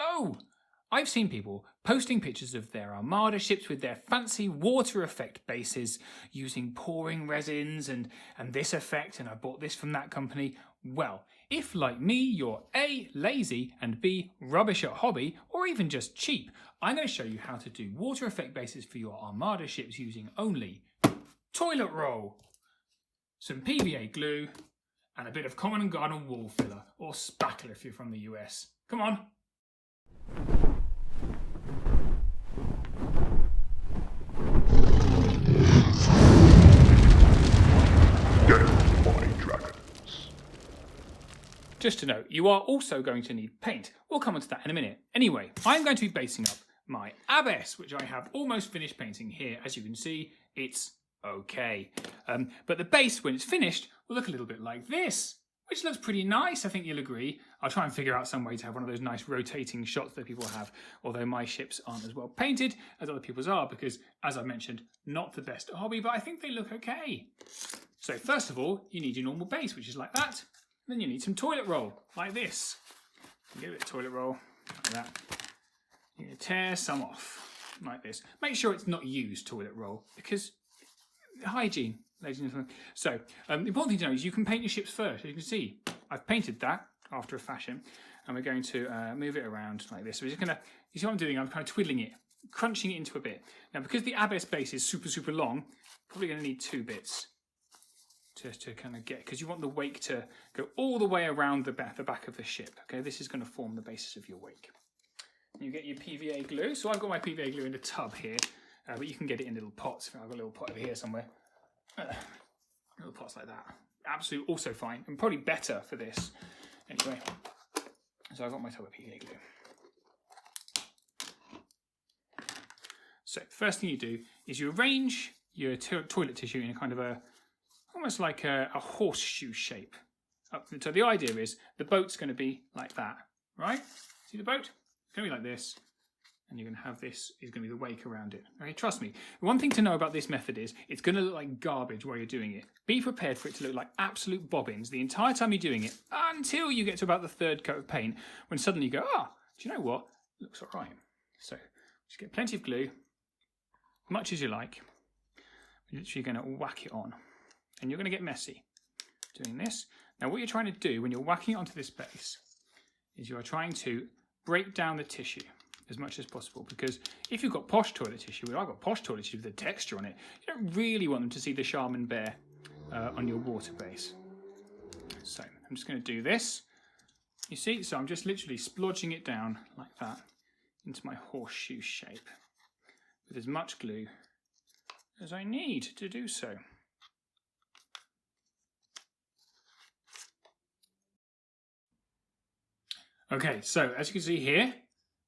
So, I've seen people posting pictures of their Armada ships with their fancy water effect bases using pouring resins and this effect, and I bought this from that company. Well, if like me, you're A, lazy, and B, rubbish at hobby, or even just cheap, I'm going to show you how to do water effect bases for your Armada ships using only toilet roll, some PVA glue, and a bit of common and garden wall filler, or spackle if you're from the US. Come on. Just to note, you are also going to need paint. We'll come on to that in a minute. Anyway, I'm going to be basing up my Abyss, which I have almost finished painting here. As you can see, it's okay. But the base, when it's finished, will look a little bit like this, which looks pretty nice. I think you'll agree. I'll try and figure out some way to have one of those nice rotating shots that people have, although my ships aren't as well painted as other people's are, because, as I mentioned, not the best at hobby, but I think they look okay. So first of all, you need your normal base, which is like that. Then you need some toilet roll, like this. Get a bit of toilet roll, like that. You're going to tear some off, like this. Make sure it's not used toilet roll, because hygiene, ladies and gentlemen. So, the important thing to know is you can paint your ships first. As you can see, I've painted that after a fashion, and we're going to move it around like this. So we're just going to, you see what I'm doing? I'm kind of twiddling it, crunching it into a bit. Now, because the Abyss base is super, super long, probably going to need 2 bits. To kind of get, because you want the wake to go all the way around the back of the ship. Okay, this is going to form the basis of your wake. And you get your PVA glue. So I've got my PVA glue in a tub here, but you can get it in little pots. I've got a little pot over here somewhere. Little pots like that. Absolutely also fine, and probably better for this. Anyway, so I've got my tub of PVA glue. So first thing you do is you arrange your toilet tissue in a kind of almost like a horseshoe shape. So the idea is the boat's going to be like that, right? See the boat? It's going to be like this, and you're going to have this is going to be the wake around it. Okay, trust me. One thing to know about this method is it's going to look like garbage while you're doing it. Be prepared for it to look like absolute bobbins the entire time you're doing it, until you get to about the 3rd coat of paint, when suddenly you go, do you know what? It looks all right. So just get plenty of glue, much as you like. You're literally going to whack it on. And you're going to get messy doing this. Now what you're trying to do when you're whacking it onto this base is you are trying to break down the tissue as much as possible, because if you've got posh toilet tissue, well, I've got posh toilet tissue with a texture on it, you don't really want them to see the Shaman Bear on your water base. So I'm just going to do this. You see, so I'm just literally splodging it down like that into my horseshoe shape with as much glue as I need to do so. Okay, so as you can see here,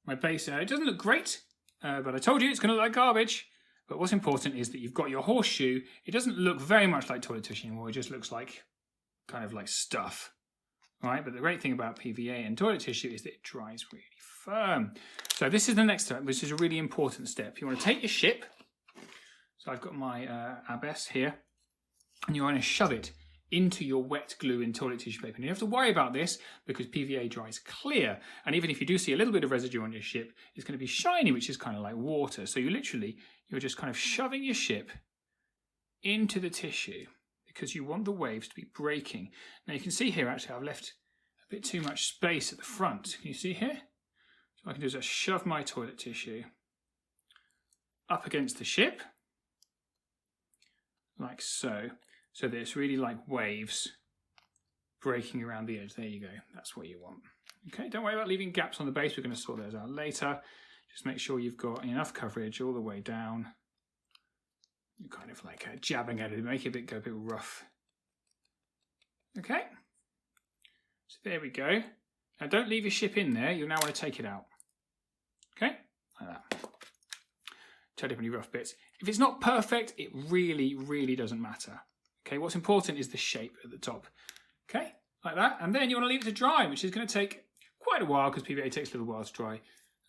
my base, it doesn't look great, but I told you it's going to look like garbage. But what's important is that you've got your horseshoe. It doesn't look very much like toilet tissue anymore. It just looks like, kind of like stuff. All right, but the great thing about PVA and toilet tissue is that it dries really firm. So this is the next step, which is a really important step. You want to take your ship. So I've got my Abyss here, and you want to shove it into your wet glue and toilet tissue paper. And you have to worry about this because PVA dries clear. And even if you do see a little bit of residue on your ship, it's going to be shiny, which is kind of like water. So you're just kind of shoving your ship into the tissue because you want the waves to be breaking. Now you can see here, actually, I've left a bit too much space at the front. Can you see here? So what I can do is I shove my toilet tissue up against the ship, like so. So that it's really like waves breaking around the edge. There you go. That's what you want. Okay, don't worry about leaving gaps on the base. We're going to sort those out later. Just make sure you've got enough coverage all the way down. You're kind of like jabbing at it, make it go a bit rough. Okay. So there we go. Now don't leave your ship in there. You'll now want to take it out. Okay, like that. Totally any rough bits. If it's not perfect, it really, really doesn't matter. Okay, what's important is the shape at the top. Okay, like that. And then you want to leave it to dry, which is going to take quite a while because PVA takes a little while to dry.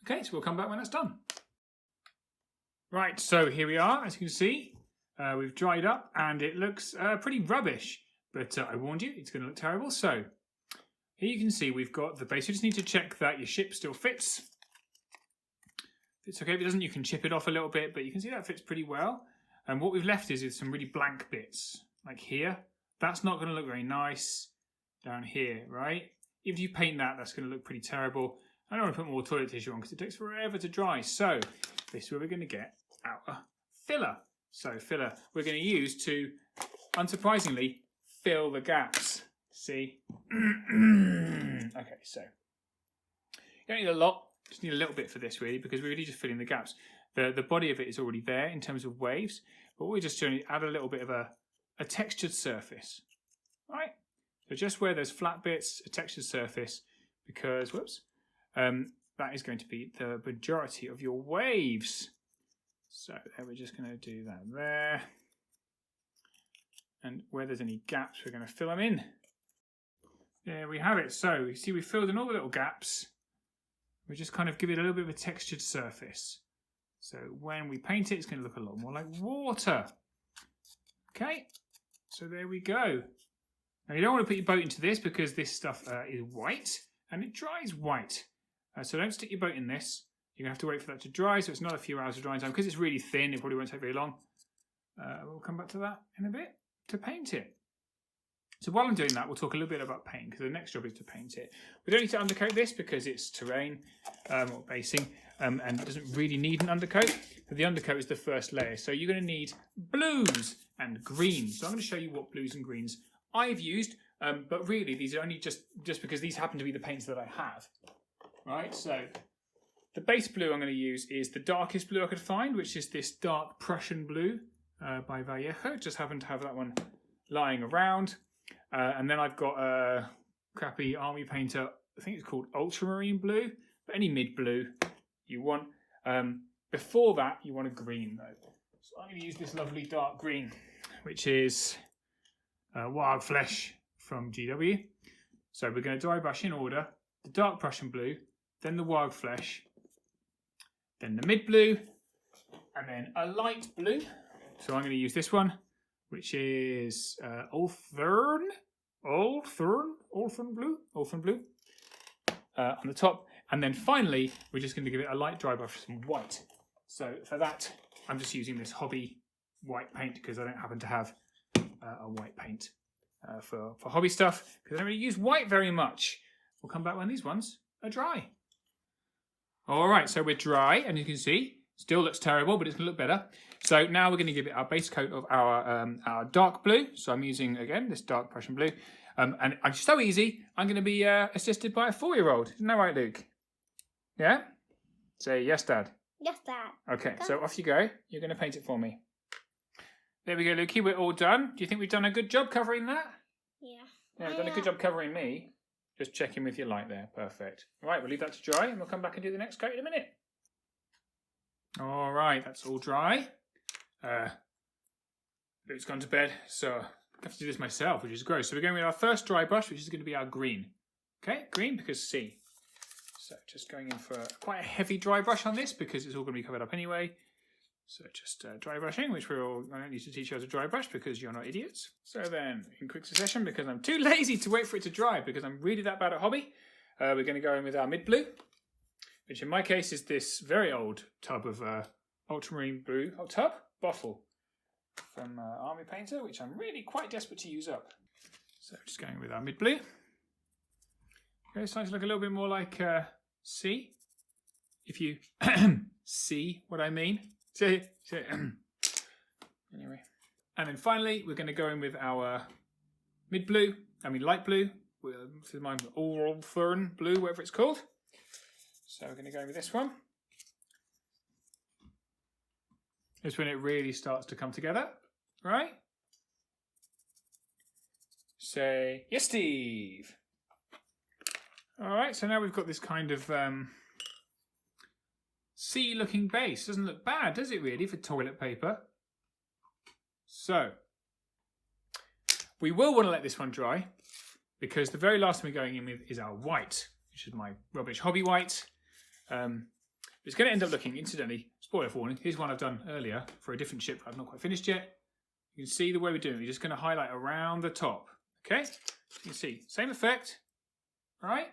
Okay, so we'll come back when that's done. Right, so here we are. As you can see, we've dried up and it looks pretty rubbish. But I warned you, it's going to look terrible. So here you can see we've got the base. You just need to check that your ship still fits. It's okay if it doesn't, you can chip it off a little bit, but you can see that fits pretty well. And what we've left is some really blank bits, like here. That's not going to look very nice down here, right? If you paint that, that's going to look pretty terrible. I don't want to put more toilet tissue on because it takes forever to dry. So this is where we're going to get our filler. So filler we're going to use to, unsurprisingly, fill the gaps. See? Okay, so you don't need a lot. Just need a little bit for this really, because we're really just filling the gaps. The body of it is already there in terms of waves, but we're just going to add a little bit of a textured surface, right? So just where there's flat bits, a textured surface, because, whoops, that is going to be the majority of your waves. So there, we're just going to do that there. And where there's any gaps, we're going to fill them in. There we have it. So you see we filled in all the little gaps. We just kind of give it a little bit of a textured surface. So when we paint it, it's going to look a lot more like water. Okay, so there we go. Now you don't want to put your boat into this because this stuff is white and it dries white. So don't stick your boat in this. You're going to have to wait for that to dry, so it's not a few hours of drying time. Because it's really thin, it probably won't take very long. We'll come back to that in a bit to paint it. So while I'm doing that, we'll talk a little bit about paint, because the next job is to paint it. We don't need to undercoat this because it's terrain or basing, and it doesn't really need an undercoat. But the undercoat is the first layer. So you're going to need blues and greens. So I'm going to show you what blues and greens I've used, but really these are only just because these happen to be the paints that I have. Right, so the base blue I'm going to use is the darkest blue I could find, which is this dark Prussian blue by Vallejo. Just happened to have that one lying around. And then I've got a crappy army painter, I think it's called ultramarine blue, but any mid blue you want. Before that, you want a green though. So I'm going to use this lovely dark green, which is Wild Flesh from GW. So we're going to dry brush in order the dark Prussian blue, then the Wild Flesh, then the mid blue, and then a light blue. So I'm going to use this one, which is Ulthern blue on the top. And then finally, we're just going to give it a light dry brush with some white. So for that, I'm just using this hobby white paint because I don't happen to have a white paint for hobby stuff, because I don't really use white very much. We'll come back when these ones are dry. All right, so we're dry, and you can see, still looks terrible, but it's going to look better. So now we're going to give it our base coat of our dark blue. So I'm using, again, this dark Prussian blue. And it's so easy, I'm going to be assisted by a 4-year-old. Isn't that right, Luke? Yeah? Say yes, Dad. Yes, Dad. Okay, so off you go. You're going to paint it for me. There we go, Lukey. We're all done. Do you think we've done a good job covering that? Yeah. Yeah, we've done a good job covering me. Just checking with your light there. Perfect. All right, we'll leave that to dry, and we'll come back and do the next coat in a minute. All right, that's all dry. Luke's gone to bed, so I have to do this myself, which is gross. So we're going with our first dry brush, which is going to be our green. Okay, green because C. So just going in for quite a heavy dry brush on this because it's all going to be covered up anyway. So just dry brushing, which I don't need to teach you how to dry brush because you're not idiots. So then, in quick succession, because I'm too lazy to wait for it to dry because I'm really that bad at hobby, we're going to go in with our mid blue, which in my case is this very old tub of ultramarine blue, bottle from Army Painter, which I'm really quite desperate to use up. So just going with our mid blue. Okay, starting to look a little bit more like C, if you see what I mean. Anyway, and then finally we're going to go in with our light blue, this is mine, Ulthern blue, whatever it's called. So we're going to go with this one. It's when it really starts to come together, right? Say yes, Steve. All right, so now we've got this kind of sea-looking base. Doesn't look bad, does it really, for toilet paper? So, we will want to let this one dry because the very last thing we're going in with is our white, which is my rubbish hobby white. It's going to end up looking, incidentally, spoiler warning, here's one I've done earlier for a different ship I've not quite finished yet. You can see the way we're doing it. We're just going to highlight around the top, okay? You can see, same effect, all right?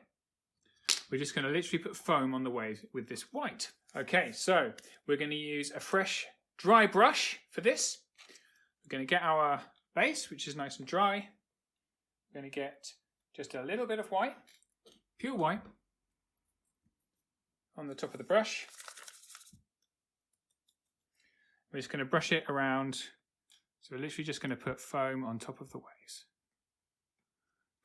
we're just going to literally put foam on the waves with this white. Okay, so we're going to use a fresh dry brush for this. We're going to get our base, which is nice and dry. We're going to get just a little bit of white, pure white, on the top of the brush. We're just going to brush it around. So we're literally just going to put foam on top of the waves.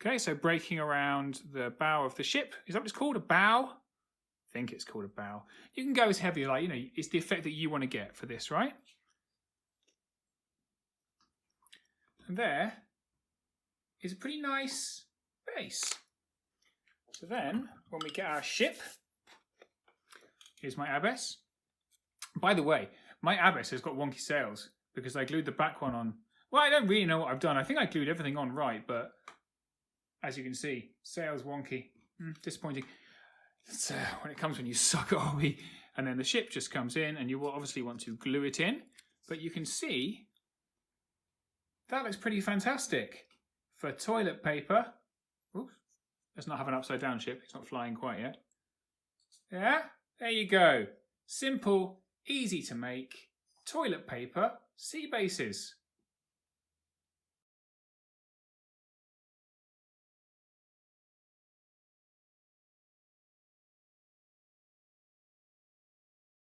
Okay, so breaking around the bow of the ship. Is that what it's called? A bow? I think it's called a bow. You can go as heavy, like, it's the effect that you want to get for this, right? And there is a pretty nice base. So then, when we get our ship, here's my abyss. By the way, my abyss has got wonky sails because I glued the back one on. Well, I don't really know what I've done. I think I glued everything on right, but as you can see, sails wonky. Disappointing. It's, when you suck at hobby. And then the ship just comes in, and you will obviously want to glue it in. But you can see that looks pretty fantastic. For toilet paper. Oops, let's not have an upside down ship. It's not flying quite yet. Yeah, there you go. Simple, easy to make toilet paper sea bases.